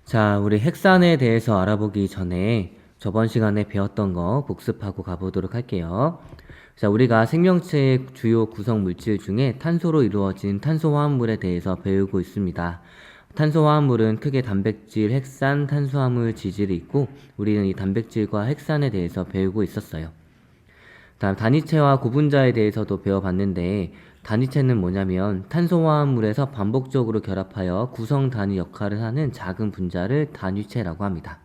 자, 우리 핵산에 대해서 알아보기 전에 저번 시간에 배웠던 거 복습하고 가보도록 할게요. 자, 우리가 생명체의 주요 구성 물질 중에 탄소로 이루어진 탄소화합물에 대해서 배우고 있습니다. 탄소화합물은 크게 단백질, 핵산, 탄수화물, 지질이 있고 우리는 이 단백질과 핵산에 대해서 배우고 있었어요. 다음 단위체와 고분자에 대해서도 배워봤는데 단위체는 뭐냐면 탄소화합물에서 반복적으로 결합하여 구성 단위 역할을 하는 작은 분자를 단위체라고 합니다.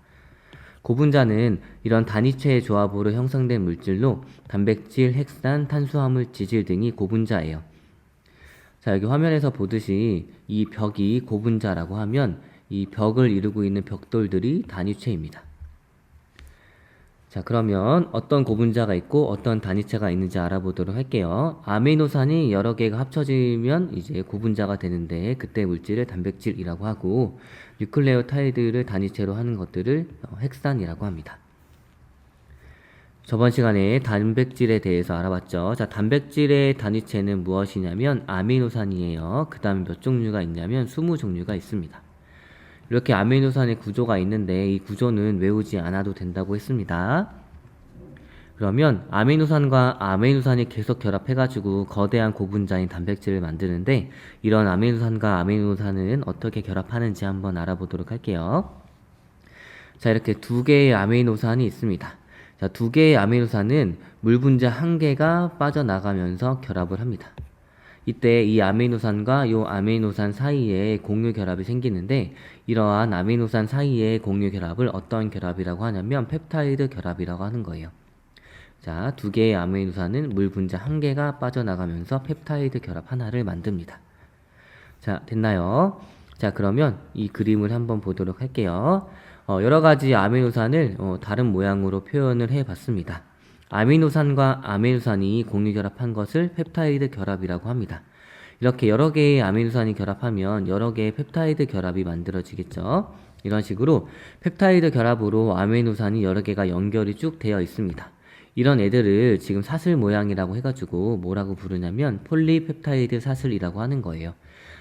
고분자는 이런 단위체의 조합으로 형성된 물질로 단백질, 핵산, 탄수화물, 지질 등이 고분자예요. 자, 여기 화면에서 보듯이 이 벽이 고분자라고 하면 이 벽을 이루고 있는 벽돌들이 단위체입니다. 자, 그러면 어떤 고분자가 있고 어떤 단위체가 있는지 알아보도록 할게요. 아미노산이 여러 개가 합쳐지면 이제 고분자가 되는데 그때 물질을 단백질이라고 하고 뉴클레오타이드를 단위체로 하는 것들을 핵산이라고 합니다. 저번 시간에 단백질에 대해서 알아봤죠. 자, 단백질의 단위체는 무엇이냐면 아미노산이에요. 그 다음에 몇 종류가 있냐면 20종류가 있습니다. 이렇게 아미노산의 구조가 있는데 이 구조는 외우지 않아도 된다고 했습니다. 그러면 아미노산과 아미노산이 계속 결합해가지고 거대한 고분자인 단백질을 만드는데 이런 아미노산과 아미노산은 어떻게 결합하는지 한번 알아보도록 할게요. 자, 이렇게 두 개의 아미노산이 있습니다. 자, 두 개의 아미노산은 물 분자 한 개가 빠져나가면서 결합을 합니다. 이때 이 아미노산과 이 아미노산 사이에 공유 결합이 생기는데 이러한 아미노산 사이의 공유 결합을 어떤 결합이라고 하냐면 펩타이드 결합이라고 하는 거예요. 자, 두 개의 아미노산은 물 분자 한 개가 빠져나가면서 펩타이드 결합 하나를 만듭니다. 자, 됐나요? 자, 그러면 이 그림을 한번 보도록 할게요. 여러 가지 아미노산을 다른 모양으로 표현을 해봤습니다. 아미노산과 아미노산이 공유결합한 것을 펩타이드 결합이라고 합니다. 이렇게 여러 개의 아미노산이 결합하면 여러 개의 펩타이드 결합이 만들어지겠죠. 이런 식으로 펩타이드 결합으로 아미노산이 여러 개가 연결이 쭉 되어 있습니다. 이런 애들을 지금 사슬 모양이라고 해가지고 뭐라고 부르냐면 폴리펩타이드 사슬이라고 하는 거예요.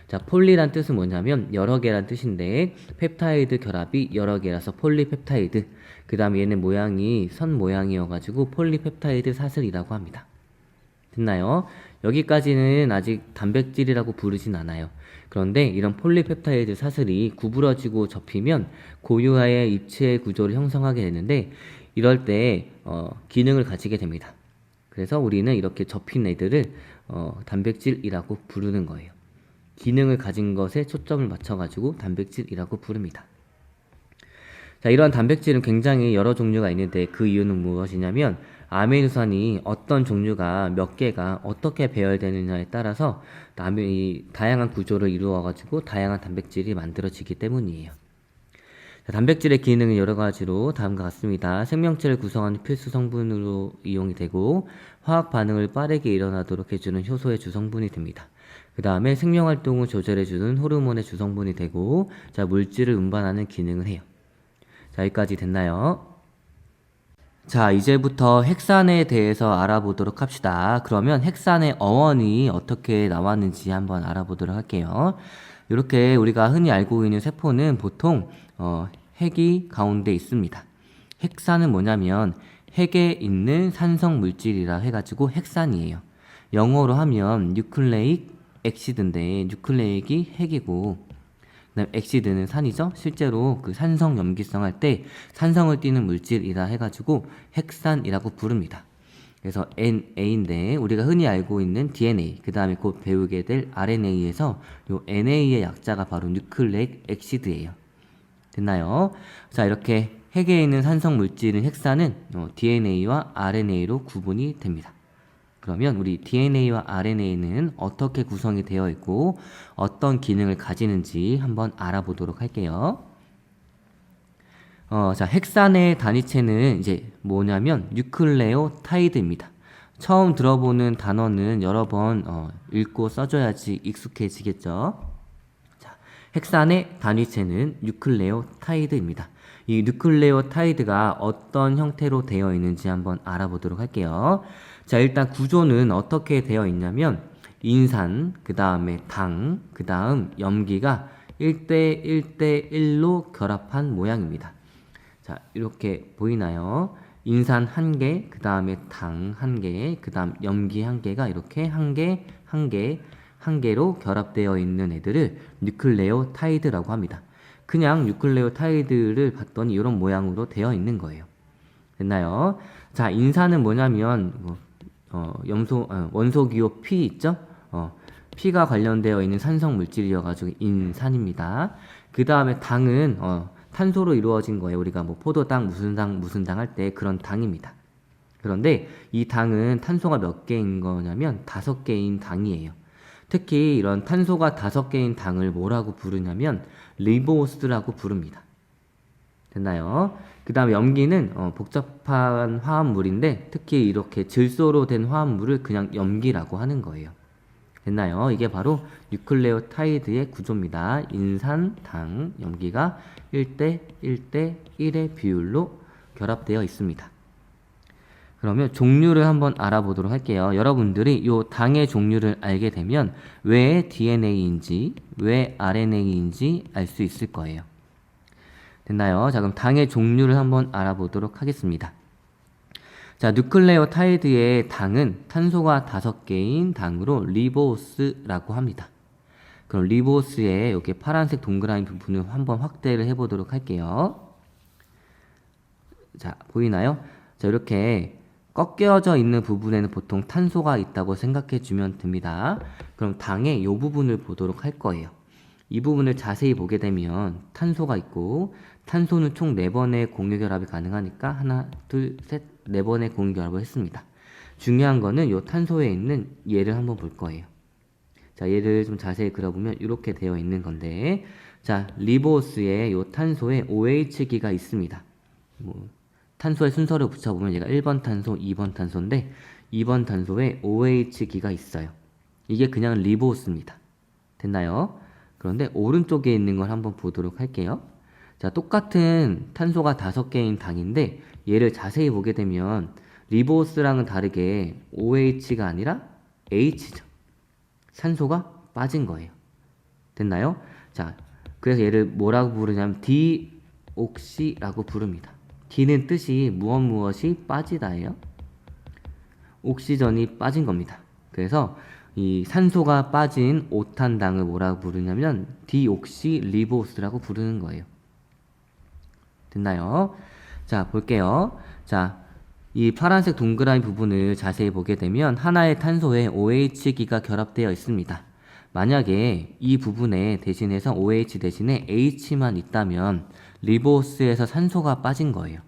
자, 폴리란 뜻은 뭐냐면 여러 개란 뜻인데 펩타이드 결합이 여러 개라서 폴리펩타이드. 그 다음에 얘는 모양이 선 모양이어가지고 폴리펩타이드 사슬이라고 합니다. 됐나요? 여기까지는 아직 단백질이라고 부르진 않아요. 그런데 이런 폴리펩타이드 사슬이 구부러지고 접히면 고유의 입체 구조를 형성하게 되는데 이럴 때 기능을 가지게 됩니다. 그래서 우리는 이렇게 접힌 애들을 단백질이라고 부르는 거예요. 기능을 가진 것에 초점을 맞춰가지고 단백질이라고 부릅니다. 자, 이러한 단백질은 굉장히 여러 종류가 있는데 그 이유는 무엇이냐면 아미노산이 어떤 종류가 몇 개가 어떻게 배열되느냐에 따라서 다양한 구조를 이루어가지고 다양한 단백질이 만들어지기 때문이에요. 자, 단백질의 기능은 여러 가지로 다음과 같습니다. 생명체를 구성하는 필수 성분으로 이용이 되고 화학 반응을 빠르게 일어나도록 해주는 효소의 주성분이 됩니다. 그 다음에 생명활동을 조절해주는 호르몬의 주성분이 되고 자, 물질을 운반하는 기능을 해요. 자, 여기까지 됐나요? 자, 이제부터 핵산에 대해서 알아보도록 합시다. 그러면 핵산의 어원이 어떻게 나왔는지 한번 알아보도록 할게요. 이렇게 우리가 흔히 알고 있는 세포는 보통 핵이 가운데 있습니다. 핵산은 뭐냐면 핵에 있는 산성 물질이라 해가지고 핵산이에요. 영어로 하면 뉴클레익 엑시드인데 뉴클레익이 핵이고 그다음 엑시드는 산이죠. 실제로 그 산성 염기성 할 때 산성을 띠는 물질이라 해가지고 핵산이라고 부릅니다. 그래서 NA인데 우리가 흔히 알고 있는 DNA 그 다음에 곧 배우게 될 RNA에서 요 NA의 약자가 바로 뉴클레익 엑시드예요. 됐나요? 자, 이렇게 핵에 있는 산성 물질인 핵산은 DNA와 RNA로 구분이 됩니다. 그러면 우리 DNA와 RNA는 어떻게 구성이 되어 있고 어떤 기능을 가지는지 한번 알아보도록 할게요. 자, 핵산의 단위체는 이제 뭐냐면 뉴클레오타이드입니다. 처음 들어보는 단어는 여러 번 읽고 써줘야지 익숙해지겠죠. 자, 핵산의 단위체는 뉴클레오타이드입니다. 이 뉴클레오타이드가 어떤 형태로 되어 있는지 한번 알아보도록 할게요. 자, 일단 구조는 어떻게 되어 있냐면 인산, 그 다음에 당, 그 다음 염기가 1대 1대 1로 결합한 모양입니다. 자, 이렇게 보이나요? 인산 1개, 그 다음에 당 1개, 그 다음 염기 1개가 이렇게 1개, 1개, 1개로 결합되어 있는 애들을 뉴클레오타이드라고 합니다. 그냥 뉴클레오타이드를 봤더니 이런 모양으로 되어 있는 거예요. 됐나요? 자, 인산은 뭐냐면 원소 기호 P 있죠? P가 관련되어 있는 산성 물질이어가지고 인산입니다. 그 다음에 당은 탄소로 이루어진 거예요. 우리가 뭐 포도당, 무슨 당 할 때 그런 당입니다. 그런데 이 당은 탄소가 몇 개인 거냐면 5개인 당이에요. 특히 이런 탄소가 5개인 당을 뭐라고 부르냐면 리보스라고 부릅니다. 됐나요? 그 다음에 염기는 복잡한 화합물인데 특히 이렇게 질소로 된 화합물을 그냥 염기라고 하는 거예요. 됐나요? 이게 바로 뉴클레오타이드의 구조입니다. 인산, 당, 염기가 1대 1대 1의 비율로 결합되어 있습니다. 그러면 종류를 한번 알아보도록 할게요. 여러분들이 이 당의 종류를 알게 되면 왜 DNA인지, 왜 RNA인지 알 수 있을 거예요. 됐나요? 자, 그럼 당의 종류를 한번 알아보도록 하겠습니다. 자, 뉴클레오타이드의 당은 탄소가 5개인 당으로 리보스라고 합니다. 그럼 리보스의 여기 파란색 동그라미 부분을 한번 확대를 해보도록 할게요. 자, 보이나요? 자, 이렇게 꺾여져 있는 부분에는 보통 탄소가 있다고 생각해 주면 됩니다. 그럼 당의 이 부분을 보도록 할 거예요. 이 부분을 자세히 보게 되면 탄소가 있고 탄소는 총 4번의 공유결합이 가능하니까 하나, 둘, 셋, 4번의 공유결합을 했습니다. 중요한 거는 이 탄소에 있는 얘를 한번 볼 거예요. 자, 얘를 좀 자세히 그려보면 이렇게 되어 있는 건데, 자, 리보스에 이 탄소에 OH기가 있습니다. 탄소의 순서를 붙여보면 얘가 1번 탄소, 2번 탄소인데 2번 탄소에 OH기가 있어요. 이게 그냥 리보스입니다. 됐나요? 그런데 오른쪽에 있는 걸 한번 보도록 할게요. 자, 똑같은 탄소가 5개인 당인데 얘를 자세히 보게 되면 리보스랑은 다르게 OH가 아니라 H죠. 산소가 빠진 거예요. 됐나요? 자, 그래서 얘를 뭐라고 부르냐면 디옥시라고 부릅니다. D는 뜻이 무엇이 빠지다예요. 옥시전이 빠진 겁니다. 그래서 이 산소가 빠진 5탄당을 뭐라고 부르냐면 디옥시리보스라고 부르는 거예요. 됐나요? 자, 볼게요. 자, 이 파란색 동그라미 부분을 자세히 보게 되면 하나의 탄소에 OH기가 결합되어 있습니다. 만약에 이 부분에 대신해서 OH 대신에 H만 있다면 리보스에서 산소가 빠진 거예요.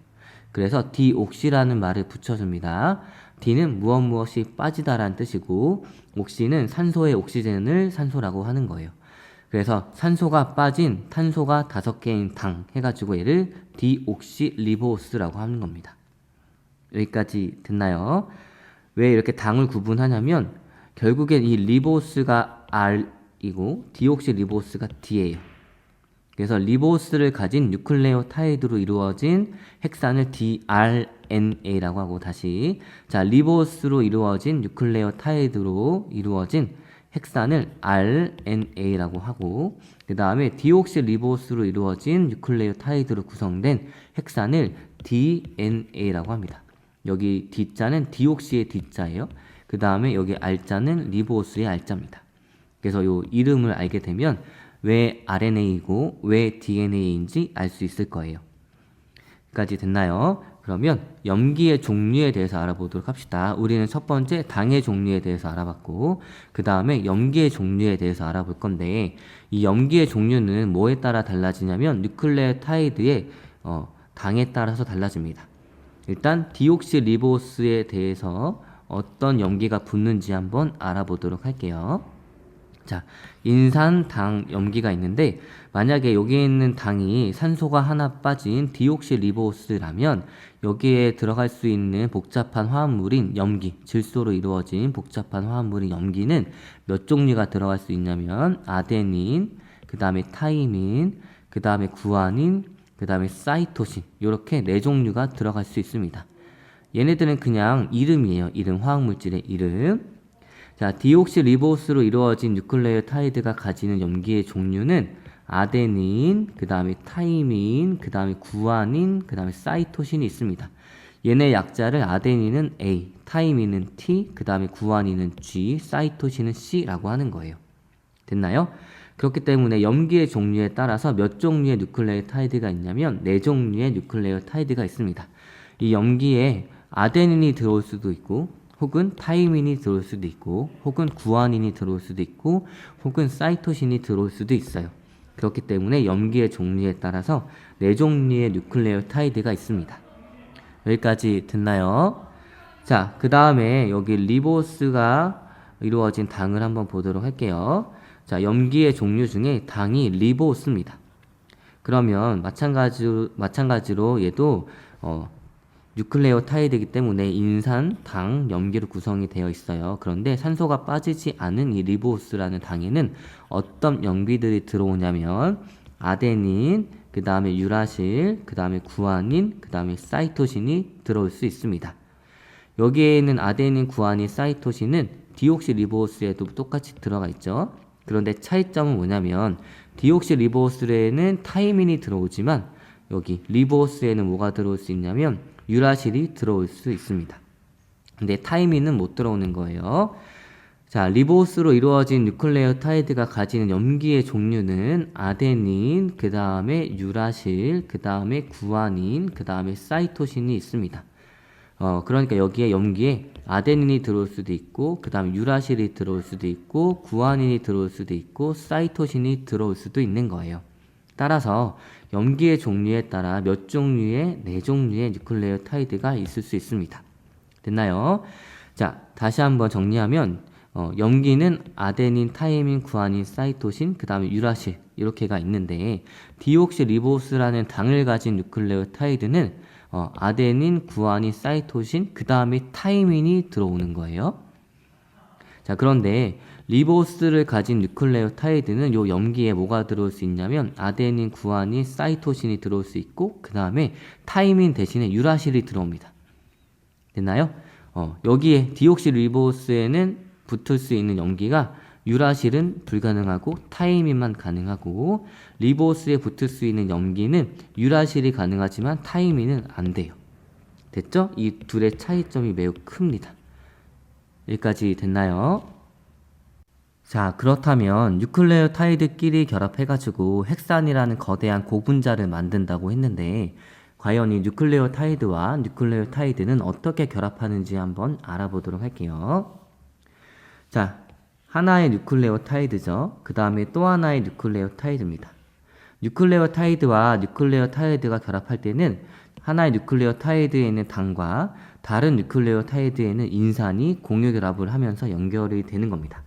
그래서 디옥시라는 말을 붙여줍니다. D는 무엇이 빠지다라는 뜻이고 옥시는 산소의 옥시젠을 산소라고 하는 거예요. 그래서 산소가 빠진 탄소가 5개인 당 해가지고 얘를 디옥시리보스라고 하는 겁니다. 여기까지 됐나요? 왜 이렇게 당을 구분하냐면 결국엔 이 리보스가 R이고 디옥시리보스가 D예요. 그래서 리보스를 가진 뉴클레오타이드로 이루어진 핵산을 dRNA라고 하고 다시 자 리보스로 이루어진 뉴클레오타이드로 이루어진 핵산을 RNA라고 하고 그 다음에 디옥시리보스로 이루어진 뉴클레오타이드로 구성된 핵산을 DNA라고 합니다. 여기 D자는 디옥시의 D자예요. 그 다음에 여기 R자는 리보스의 R자입니다. 그래서 이 이름을 알게 되면 왜 RNA이고 왜 DNA인지 알 수 있을 거예요. 여기까지 됐나요? 그러면 염기의 종류에 대해서 알아보도록 합시다. 우리는 첫 번째 당의 종류에 대해서 알아봤고 그 다음에 염기의 종류에 대해서 알아볼 건데 이 염기의 종류는 뭐에 따라 달라지냐면 뉴클레오타이드의 당에 따라서 달라집니다. 일단 디옥시리보스에 대해서 어떤 염기가 붙는지 한번 알아보도록 할게요. 자, 인산, 당, 염기가 있는데 만약에 여기에 있는 당이 산소가 하나 빠진 디옥시리보스라면 여기에 들어갈 수 있는 복잡한 화합물인 염기, 질소로 이루어진 복잡한 화합물인 염기는 몇 종류가 들어갈 수 있냐면 아데닌, 그 다음에 타이민, 그 다음에 구아닌, 그 다음에 사이토신 이렇게 4종류가 들어갈 수 있습니다. 얘네들은 그냥 이름이에요. 이름, 화학물질의 이름. 자, 디옥시리보스로 이루어진 뉴클레오타이드가 가지는 염기의 종류는 아데닌, 그 다음에 타이민, 그 다음에 구아닌, 그 다음에 사이토신이 있습니다. 얘네 약자를 아데닌은 A, 타이민은 T, 그 다음에 구아닌은 G, 사이토신은 C라고 하는 거예요. 됐나요? 그렇기 때문에 염기의 종류에 따라서 몇 종류의 뉴클레오타이드가 있냐면 4종류의 뉴클레오타이드가 있습니다. 이 염기에 아데닌이 들어올 수도 있고 혹은 타이민이 들어올 수도 있고 혹은 구아닌이 들어올 수도 있고 혹은 사이토신이 들어올 수도 있어요. 그렇기 때문에 염기의 종류에 따라서 4종류의 뉴클레오타이드가 있습니다. 여기까지 듣나요? 자, 그 다음에 여기 리보스가 이루어진 당을 한번 보도록 할게요. 자, 염기의 종류 중에 당이 리보스입니다. 그러면 마찬가지로 얘도 뉴클레오타이드이기 때문에 인산, 당, 염기로 구성이 되어 있어요. 그런데 산소가 빠지지 않은 이 리보스라는 당에는 어떤 염기들이 들어오냐면 아데닌, 그 다음에 유라실, 그 다음에 구아닌, 그 다음에 사이토신이 들어올 수 있습니다. 여기에 있는 아데닌, 구아닌, 사이토신은 디옥시리보스에도 똑같이 들어가 있죠. 그런데 차이점은 뭐냐면 디옥시리보스에는 타이민이 들어오지만 여기 리보스에는 뭐가 들어올 수 있냐면 유라실이 들어올 수 있습니다. 근데 타이민은 못 들어오는 거예요. 자, 리보스로 이루어진 뉴클레오타이드가 가지는 염기의 종류는 아데닌, 그 다음에 유라실, 그 다음에 구아닌, 그 다음에 사이토신이 있습니다. 그러니까 여기에 염기에 아데닌이 들어올 수도 있고, 그 다음에 유라실이 들어올 수도 있고, 구아닌이 들어올 수도 있고, 사이토신이 들어올 수도 있는 거예요. 따라서 염기의 종류에 따라 몇 종류의, 4종류의 뉴클레오타이드가 있을 수 있습니다. 됐나요? 자, 다시 한번 정리하면 염기는 아데닌, 타이민, 구아닌, 사이토신, 그 다음에 유라실 이렇게가 있는데 디옥시리보스라는 당을 가진 뉴클레오타이드는 아데닌, 구아닌, 사이토신, 그 다음에 타이민이 들어오는 거예요. 자, 그런데 리보스를 가진 뉴클레오타이드는 요 염기에 뭐가 들어올 수 있냐면 아데닌, 구아닌, 사이토신이 들어올 수 있고 그 다음에 타이민 대신에 유라실이 들어옵니다. 됐나요? 여기에 디옥시리보스에는 붙을 수 있는 염기가 유라실은 불가능하고 타이민만 가능하고 리보스에 붙을 수 있는 염기는 유라실이 가능하지만 타이민은 안 돼요. 됐죠? 이 둘의 차이점이 매우 큽니다. 여기까지 됐나요? 자, 그렇다면 뉴클레오타이드끼리 결합해가지고 헥산이라는 거대한 고분자를 만든다고 했는데 과연 이 뉴클레오타이드와 뉴클레오타이드는 어떻게 결합하는지 한번 알아보도록 할게요. 자, 하나의 뉴클레오타이드죠. 그 다음에 또 하나의 뉴클레오타이드입니다. 뉴클레오타이드와 뉴클레오타이드가 결합할 때는 하나의 뉴클레오타이드에 있는 당과 다른 뉴클레오타이드에는 인산이 공유 결합을 하면서 연결이 되는 겁니다.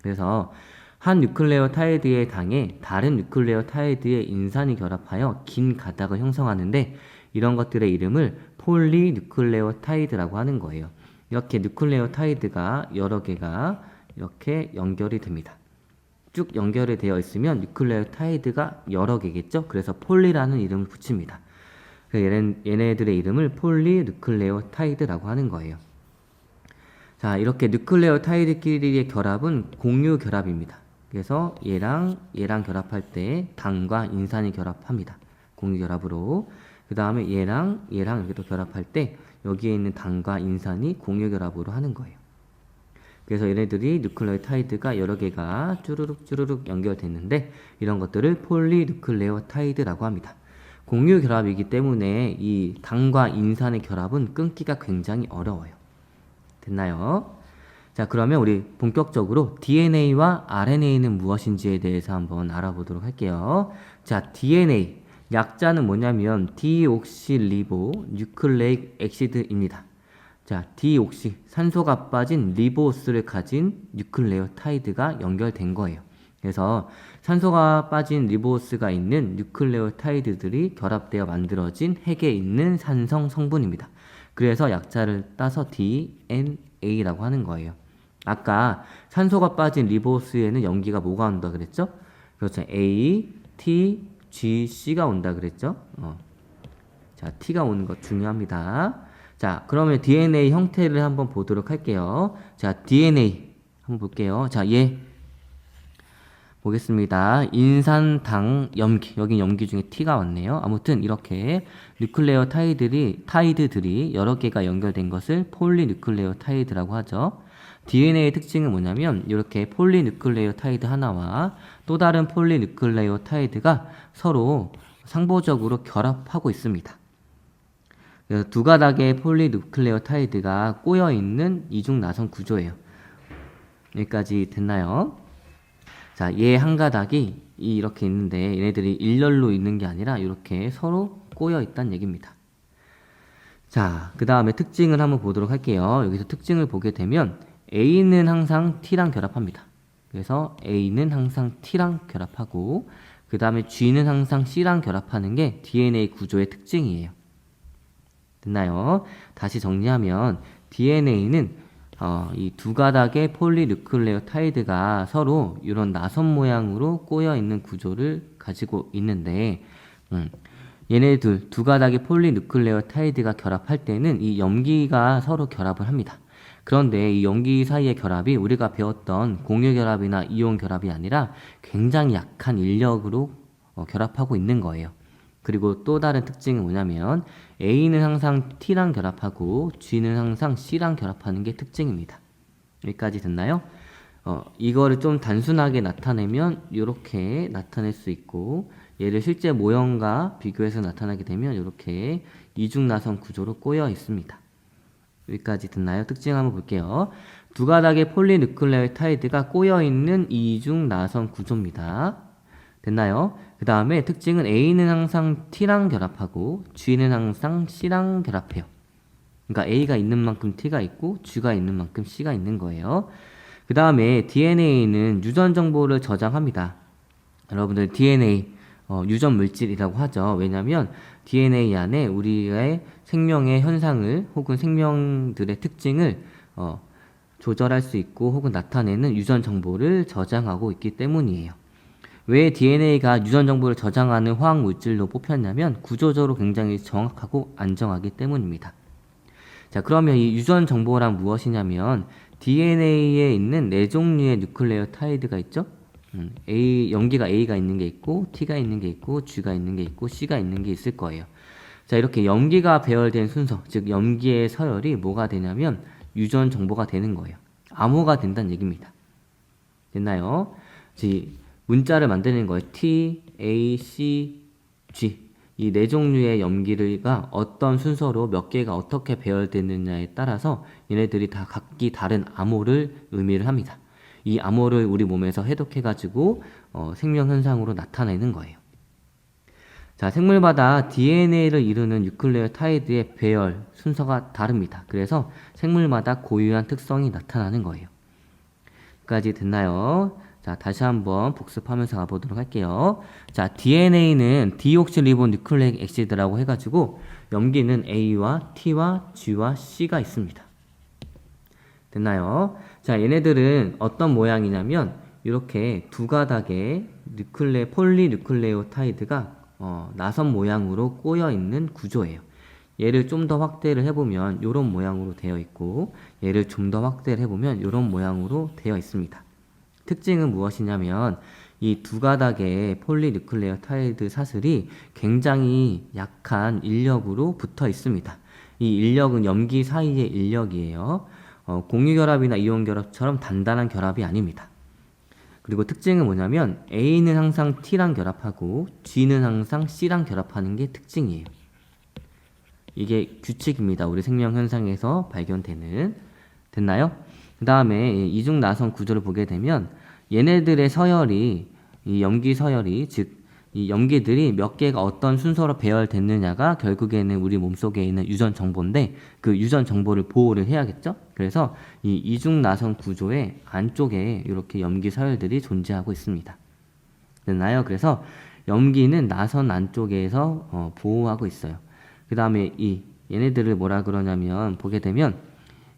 그래서 한 뉴클레오타이드의 당에 다른 뉴클레오타이드의 인산이 결합하여 긴 가닥을 형성하는데 이런 것들의 이름을 폴리뉴클레오타이드라고 하는 거예요. 이렇게 뉴클레오타이드가 여러 개가 이렇게 연결이 됩니다. 쭉 연결이 되어 있으면 뉴클레오타이드가 여러 개겠죠? 그래서 폴리라는 이름을 붙입니다. 얘네들의 이름을 폴리뉴클레오타이드라고 하는 거예요. 자, 이렇게 뉴클레오타이드끼리의 결합은 공유 결합입니다. 그래서 얘랑 결합할 때 당과 인산이 결합합니다. 공유 결합으로. 그 다음에 얘랑 이렇게 또 결합할 때 여기에 있는 당과 인산이 공유 결합으로 하는 거예요. 그래서 얘네들이 뉴클레오타이드가 여러 개가 쭈루룩 연결됐는데 이런 것들을 폴리뉴클레오타이드라고 합니다. 공유 결합이기 때문에 이 당과 인산의 결합은 끊기가 굉장히 어려워요. 됐나요? 자, 그러면 우리 본격적으로 DNA와 RNA는 무엇인지에 대해서 한번 알아보도록 할게요. 자, DNA 약자는 뭐냐면 디옥시리보 뉴클레익 엑시드입니다. 자, 디옥시 산소가 빠진 리보스를 가진 뉴클레오타이드가 연결된 거예요. 그래서 산소가 빠진 리보스가 있는 뉴클레오타이드들이 결합되어 만들어진 핵에 있는 산성 성분입니다. 그래서 약자를 따서 DNA라고 하는 거예요. 아까 산소가 빠진 리보스에는 염기가 뭐가 온다 그랬죠? 그렇죠. A, T, G, C가 온다 그랬죠? 자, T가 오는 것 중요합니다. 자, 그러면 DNA 형태를 한번 보도록 할게요. 자, DNA 한번 볼게요. 자, 얘 보겠습니다. 인산, 당, 염기. 여긴 염기 중에 T가 왔네요. 아무튼 이렇게 타이드들이 여러 개가 연결된 것을 폴리뉴클레오타이드라고 하죠. DNA의 특징은 뭐냐면 이렇게 폴리뉴클레오타이드 하나와 또 다른 폴리뉴클레오타이드가 서로 상보적으로 결합하고 있습니다. 그래서 두 가닥의 폴리뉴클레오타이드가 꼬여있는 이중나선 구조예요. 여기까지 됐나요? 자, 얘 한 가닥이 이렇게 있는데 얘네들이 일렬로 있는 게 아니라 이렇게 서로 꼬여 있다는 얘기입니다. 자, 그 다음에 특징을 한번 보도록 할게요. 여기서 특징을 보게 되면 A는 항상 T랑 결합합니다. 그래서 A는 항상 T랑 결합하고 그 다음에 G는 항상 C랑 결합하는 게 DNA 구조의 특징이에요. 됐나요? 다시 정리하면 DNA는 이 두 가닥의 폴리뉴클레오타이드가 서로 이런 나선 모양으로 꼬여 있는 구조를 가지고 있는데 얘네들 두 가닥의 폴리뉴클레오타이드가 결합할 때는 이 염기가 서로 결합을 합니다. 그런데 이 염기 사이의 결합이 우리가 배웠던 공유 결합이나 이온 결합이 아니라 굉장히 약한 인력으로 결합하고 있는 거예요. 그리고 또 다른 특징은 뭐냐면 A는 항상 T랑 결합하고 G는 항상 C랑 결합하는 게 특징입니다. 여기까지 됐나요? 이거를 좀 단순하게 나타내면 이렇게 나타낼 수 있고 얘를 실제 모형과 비교해서 나타나게 되면 이렇게 이중나선 구조로 꼬여 있습니다. 여기까지 됐나요? 특징 한번 볼게요. 두 가닥의 폴리뉴클레오타이드가 꼬여 있는 이중나선 구조입니다. 됐나요? 그 다음에 특징은 A는 항상 T랑 결합하고 G는 항상 C랑 결합해요. 그러니까 A가 있는 만큼 T가 있고 G가 있는 만큼 C가 있는 거예요. 그 다음에 DNA는 유전 정보를 저장합니다. 여러분들 DNA 유전 물질이라고 하죠. 왜냐하면 DNA 안에 우리의 생명의 현상을 혹은 생명들의 특징을 조절할 수 있고 혹은 나타내는 유전 정보를 저장하고 있기 때문이에요. 왜 DNA가 유전 정보를 저장하는 화학 물질로 뽑혔냐면 구조적으로 굉장히 정확하고 안정하기 때문입니다. 자, 그러면 이 유전 정보란 무엇이냐면 DNA에 있는 네 종류의 뉴클레오타이드가 있죠. 염기가 A가 있는 게 있고 T가 있는 게 있고 G가 있는 게 있고 C가 있는 게 있을 거예요. 자, 이렇게 염기가 배열된 순서, 즉 염기의 서열이 뭐가 되냐면 유전 정보가 되는 거예요. 암호가 된다는 얘기입니다. 됐나요? 문자를 만드는 거예요. T, A, C, G. 이 네 종류의 염기가 어떤 순서로 몇 개가 어떻게 배열되느냐에 따라서 얘네들이 다 각기 다른 암호를 의미를 합니다. 이 암호를 우리 몸에서 해독해가지고 생명현상으로 나타내는 거예요. 자, 생물마다 DNA를 이루는 뉴클레오타이드의 배열 순서가 다릅니다. 그래서 생물마다 고유한 특성이 나타나는 거예요. 여기까지 됐나요? 자, 다시 한번 복습하면서 가보도록 할게요. 자, DNA는 디옥시리보 뉴클레익 엑시드라고 해가지고 염기는 A와 T와 G와 C가 있습니다. 됐나요? 자, 얘네들은 어떤 모양이냐면 이렇게 두 가닥의 폴리뉴클레오타이드가 나선 모양으로 꼬여 있는 구조예요. 얘를 좀 더 확대를 해보면 이런 모양으로 되어 있고 얘를 좀 더 확대를 해보면 이런 모양으로 되어 있습니다. 특징은 무엇이냐면 이 두 가닥의 폴리뉴클레오타이드 사슬이 굉장히 약한 인력으로 붙어 있습니다. 이 인력은 염기 사이의 인력이에요. 공유결합이나 이온결합처럼 단단한 결합이 아닙니다. 그리고 특징은 뭐냐면 A는 항상 T랑 결합하고 G는 항상 C랑 결합하는 게 특징이에요. 이게 규칙입니다. 우리 생명현상에서 발견되는. 됐나요? 그 다음에 이중나선 구조를 보게 되면 얘네들의 서열이 이 염기 서열이 즉 이 염기들이 몇 개가 어떤 순서로 배열됐느냐가 결국에는 우리 몸속에 있는 유전 정보인데 그 유전 정보를 보호를 해야겠죠? 그래서 이 이중나선 구조의 안쪽에 이렇게 염기 서열들이 존재하고 있습니다. 됐나요? 그래서 염기는 나선 안쪽에서 보호하고 있어요. 그 다음에 얘네들을 뭐라 그러냐면 보게 되면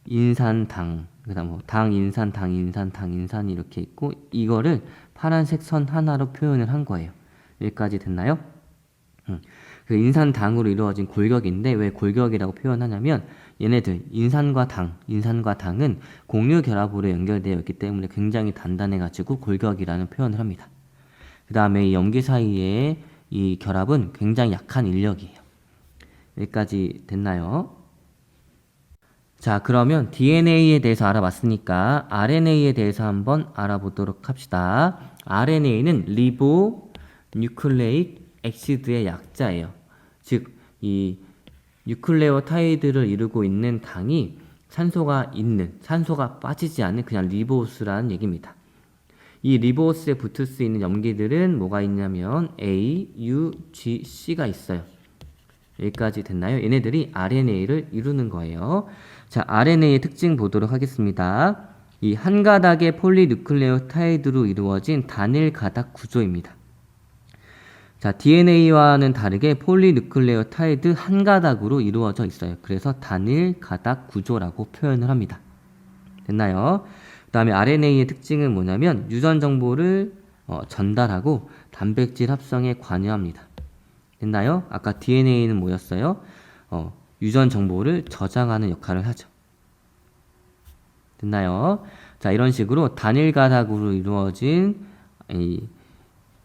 인산당, 그 다음 당, 인산, 당, 인산, 당, 인산이 이렇게 있고 이거를 파란색 선 하나로 표현을 한 거예요. 여기까지 됐나요? 그 인산당으로 이루어진 골격인데 왜 골격이라고 표현하냐면 얘네들 인산과 당은 공유 결합으로 연결되어 있기 때문에 굉장히 단단해가지고 골격이라는 표현을 합니다. 그 다음에 이 염기 사이의 이 결합은 굉장히 약한 인력이에요. 여기까지 됐나요? 자, 그러면 DNA에 대해서 알아봤으니까 RNA에 대해서 한번 알아보도록 합시다. RNA는 리보 뉴클레익 액시드의 약자예요. 즉, 이 뉴클레오타이드를 이루고 있는 당이 산소가 빠지지 않는 그냥 리보스라는 얘기입니다. 이 리보스에 붙을 수 있는 염기들은 뭐가 있냐면 A, U, G, C가 있어요. 여기까지 됐나요? 얘네들이 RNA를 이루는 거예요. 자, RNA의 특징 보도록 하겠습니다. 이 한 가닥의 폴리누클레오타이드로 이루어진 단일 가닥 구조입니다. 자, DNA와는 다르게 폴리누클레오타이드 한 가닥으로 이루어져 있어요. 그래서 단일 가닥 구조라고 표현을 합니다. 됐나요? 그 다음에 RNA의 특징은 뭐냐면 유전 정보를 전달하고 단백질 합성에 관여합니다. 됐나요? 아까 DNA는 뭐였어요? 유전 정보를 저장하는 역할을 하죠. 됐나요? 자, 이런 식으로 단일 가닥으로 이루어진 이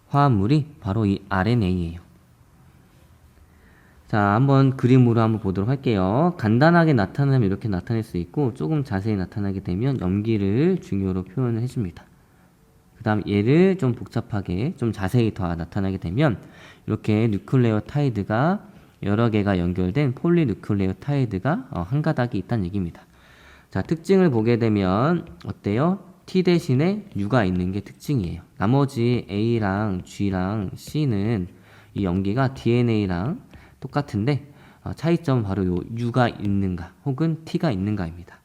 화합물이 바로 이 RNA예요. 자, 한번 그림으로 한번 보도록 할게요. 간단하게 나타나면 이렇게 나타낼 수 있고 조금 자세히 나타나게 되면 염기를 중요로 표현을 해줍니다. 그 다음 얘를 좀 복잡하게 좀 자세히 더 나타나게 되면 이렇게 누클레오타이드가 여러 개가 연결된 폴리누클레오타이드가 한 가닥이 있다는 얘기입니다. 자, 특징을 보게 되면 어때요? T 대신에 U가 있는 게 특징이에요. 나머지 A랑 G랑 C는 이 염기가 DNA랑 똑같은데 차이점은 바로 요 U가 있는가 혹은 T가 있는가입니다.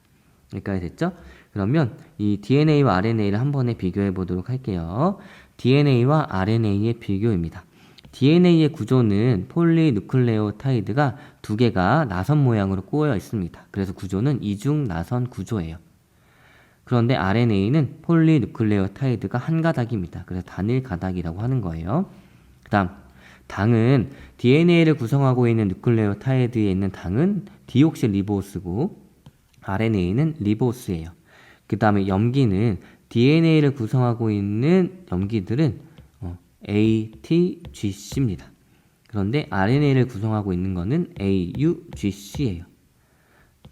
여기까지 됐죠? 그러면 이 DNA와 RNA를 한 번에 비교해 보도록 할게요. DNA와 RNA의 비교입니다. DNA의 구조는 폴리누클레오타이드가 두 개가 나선 모양으로 꼬여 있습니다. 그래서 구조는 이중 나선 구조예요. 그런데 RNA는 폴리누클레오타이드가 한 가닥입니다. 그래서 단일 가닥이라고 하는 거예요. 그 다음 당은 DNA를 구성하고 있는 누클레오타이드에 있는 당은 디옥실리보스고 RNA는 리보스예요. 그 다음에 염기는 DNA를 구성하고 있는 염기들은 A, T, G, C입니다. 그런데 RNA를 구성하고 있는 거는 A, U, G, C예요.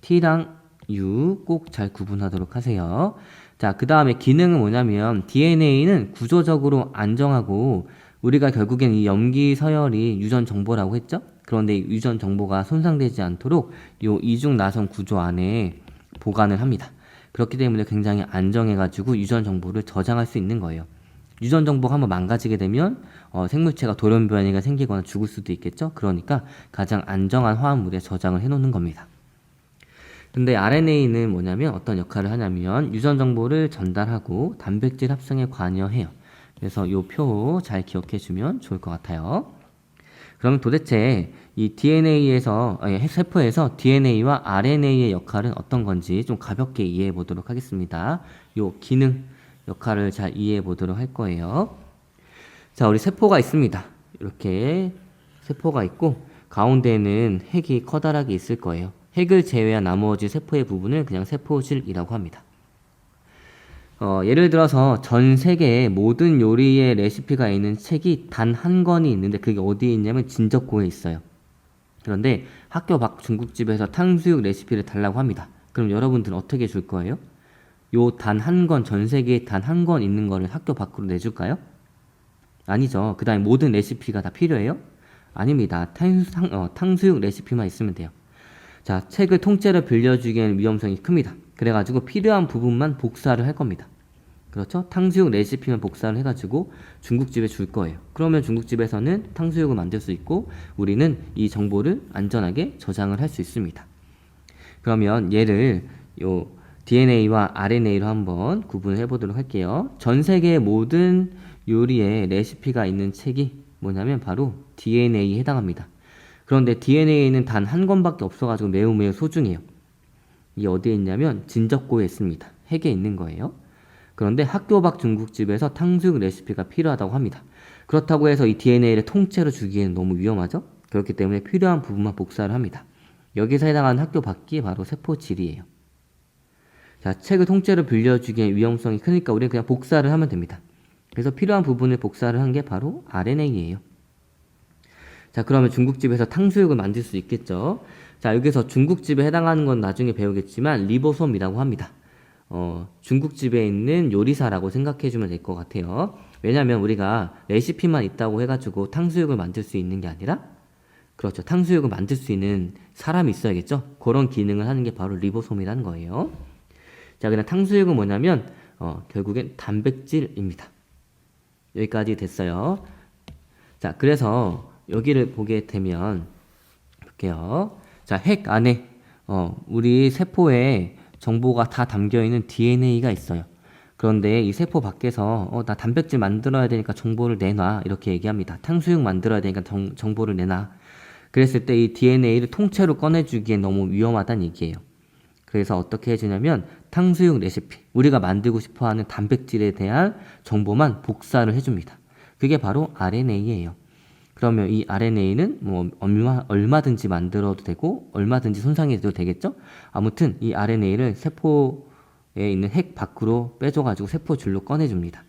T랑 U 꼭 잘 구분하도록 하세요. 자, 그 다음에 기능은 뭐냐면 DNA는 구조적으로 안정하고 우리가 결국엔 이 염기 서열이 유전 정보라고 했죠? 그런데 이 유전 정보가 손상되지 않도록 이 이중 나선 구조 안에 보관을 합니다. 그렇기 때문에 굉장히 안정해가지고 유전 정보를 저장할 수 있는 거예요. 유전 정보가 한번 망가지게 되면 생물체가 돌연변이가 생기거나 죽을 수도 있겠죠? 그러니까 가장 안정한 화합물에 저장을 해놓는 겁니다. 근데 RNA는 뭐냐면 어떤 역할을 하냐면 유전 정보를 전달하고 단백질 합성에 관여해요. 그래서 이 표 잘 기억해 주면 좋을 것 같아요. 그러면 도대체 이 세포에서 DNA와 RNA의 역할은 어떤 건지 좀 가볍게 이해해 보도록 하겠습니다. 요 기능 역할을 잘 이해해 보도록 할 거예요. 자, 우리 세포가 있습니다. 이렇게 세포가 있고 가운데에는 핵이 커다랗게 있을 거예요. 핵을 제외한 나머지 세포의 부분을 그냥 세포질이라고 합니다. 예를 들어서 전 세계의 모든 요리의 레시피가 있는 책이 단 한 권이 있는데 그게 어디에 있냐면 진적고에 있어요. 그런데 학교 밖 중국집에서 탕수육 레시피를 달라고 합니다. 그럼 여러분들은 어떻게 줄 거예요? 요 단 한 권, 전 세계에 단 한 권 있는 거를 학교 밖으로 내줄까요? 아니죠. 그 다음에 모든 레시피가 다 필요해요? 아닙니다. 탕수육 레시피만 있으면 돼요. 자, 책을 통째로 빌려주기에는 위험성이 큽니다. 그래가지고 필요한 부분만 복사를 할 겁니다. 그렇죠? 탕수육 레시피만 복사를 해가지고 중국집에 줄 거예요. 그러면 중국집에서는 탕수육을 만들 수 있고 우리는 이 정보를 안전하게 저장을 할 수 있습니다. 그러면 얘를 요 DNA와 RNA로 한번 구분을 해보도록 할게요. 전 세계의 모든 요리에 레시피가 있는 책이 뭐냐면 바로 DNA에 해당합니다. 그런데 DNA는 단 한 권밖에 없어가지고 매우 소중해요. 이게 어디에 있냐면 진적고에 있습니다. 핵에 있는 거예요. 그런데 학교 밖 중국집에서 탕수육 레시피가 필요하다고 합니다. 그렇다고 해서 이 DNA를 통째로 주기에는 너무 위험하죠? 그렇기 때문에 필요한 부분만 복사를 합니다. 여기서 해당하는 학교 밖이 바로 세포질이에요. 자, 책을 통째로 빌려주기엔 위험성이 크니까 우리는 그냥 복사를 하면 됩니다. 그래서 필요한 부분을 복사를 한 게 바로 RNA예요. 자, 그러면 중국집에서 탕수육을 만들 수 있겠죠. 자, 여기서 중국집에 해당하는 건 나중에 배우겠지만 리보솜이라고 합니다. 중국집에 있는 요리사라고 생각해주면 될 것 같아요. 왜냐면 우리가 레시피만 있다고 해가지고 탕수육을 만들 수 있는 게 아니라, 그렇죠, 탕수육을 만들 수 있는 사람이 있어야겠죠. 그런 기능을 하는 게 바로 리보솜이라는 거예요. 자, 그냥 탕수육은 뭐냐면 결국엔 단백질입니다. 여기까지 됐어요. 자, 그래서 여기를 보게 되면 볼게요. 자, 핵 안에 우리 세포에 정보가 다 담겨있는 DNA가 있어요. 그런데 이 세포 밖에서 나 단백질 만들어야 되니까 정보를 내놔 이렇게 얘기합니다. 탕수육 만들어야 되니까 정보를 내놔. 그랬을 때 이 DNA를 통째로 꺼내주기엔 너무 위험하다는 얘기예요. 그래서 어떻게 해주냐면 탕수육 레시피, 우리가 만들고 싶어하는 단백질에 대한 정보만 복사를 해줍니다. 그게 바로 RNA예요. 그러면 이 RNA는 뭐 얼마든지 만들어도 되고 얼마든지 손상해도 되겠죠? 아무튼 이 RNA를 세포에 있는 핵 밖으로 빼줘가지고 세포줄로 꺼내줍니다.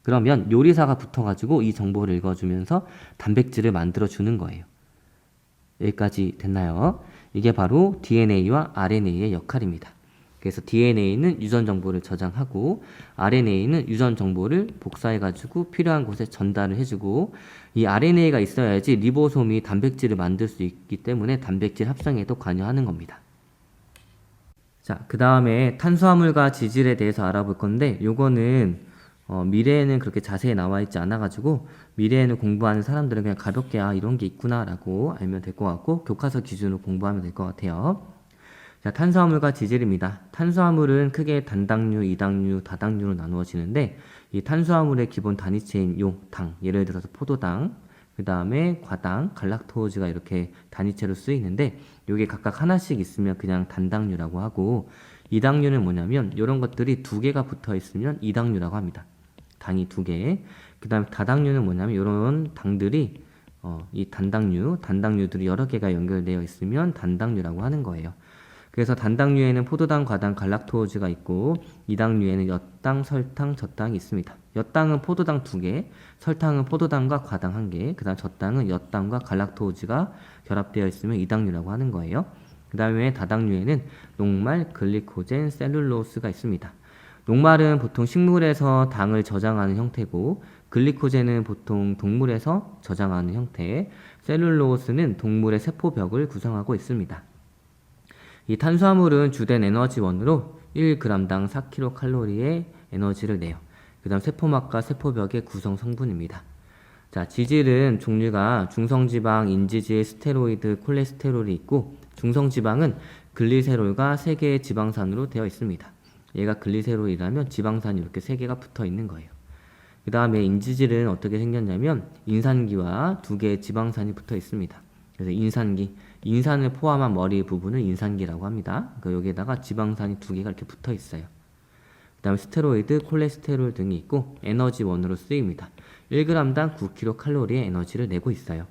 그러면 요리사가 붙어가지고 이 정보를 읽어주면서 단백질을 만들어주는 거예요. 여기까지 됐나요? 이게 바로 DNA와 RNA의 역할입니다. 그래서 DNA는 유전 정보를 저장하고 RNA는 유전 정보를 복사해가지고 필요한 곳에 전달을 해주고, 이 RNA가 있어야지 리보솜이 단백질을 만들 수 있기 때문에 단백질 합성에도 관여하는 겁니다. 자, 그 다음에 탄수화물과 지질에 대해서 알아볼 건데, 요거는 미래에는 그렇게 자세히 나와 있지 않아가지고 미래에는 공부하는 사람들은 그냥 가볍게 이런 게 있구나 라고 알면 될 것 같고 교과서 기준으로 공부하면 될 것 같아요. 자, 탄수화물과 지질입니다. 탄수화물은 크게 단당류, 이당류, 다당류로 나누어지는데, 이 탄수화물의 기본 단위체인 요 당, 예를 들어서 포도당, 그 다음에 과당, 갈락토지가 이렇게 단위체로 쓰이는데, 요게 각각 하나씩 있으면 그냥 단당류라고 하고, 이당류는 뭐냐면 이런 것들이 두 개가 붙어 있으면 이당류라고 합니다. 당이 두 개. 그 다음에 다당류는 뭐냐면 이런 당들이 이 단당류들이 여러 개가 연결되어 있으면 단당류라고 하는 거예요. 그래서 단당류에는 포도당, 과당, 갈락토지가 있고, 이당류에는 엿당, 설탕, 젖당이 있습니다. 엿당은 포도당 2개, 설탕은 포도당과 과당 1개, 그 다음 젖당은 엿당과 갈락토지가 결합되어 있으면 이당류라고 하는 거예요. 그 다음에 다당류에는 녹말, 글리코젠, 셀룰로스가 있습니다. 녹말은 보통 식물에서 당을 저장하는 형태고, 글리코젠은 보통 동물에서 저장하는 형태, 셀룰로스는 동물의 세포벽을 구성하고 있습니다. 이 탄수화물은 주된 에너지원으로 1g당 4kcal의 에너지를 내요. 그 다음 세포막과 세포벽의 구성 성분입니다. 자, 지질은 종류가 중성지방, 인지질, 스테로이드, 콜레스테롤이 있고, 중성지방은 글리세롤과 3개의 지방산으로 되어 있습니다. 얘가 글리세롤이라면 지방산이 이렇게 3개가 붙어 있는 거예요. 그 다음에 인지질은 어떻게 생겼냐면 인산기와 2개의 지방산이 붙어 있습니다. 그래서 인산을 포함한 머리 부분을 인산기라고 합니다. 그러니까 여기에다가 지방산이 2개가 이렇게 붙어 있어요. 그 다음에 스테로이드, 콜레스테롤 등이 있고 에너지원으로 쓰입니다. 1g당 9kcal의 에너지를 내고 있어요.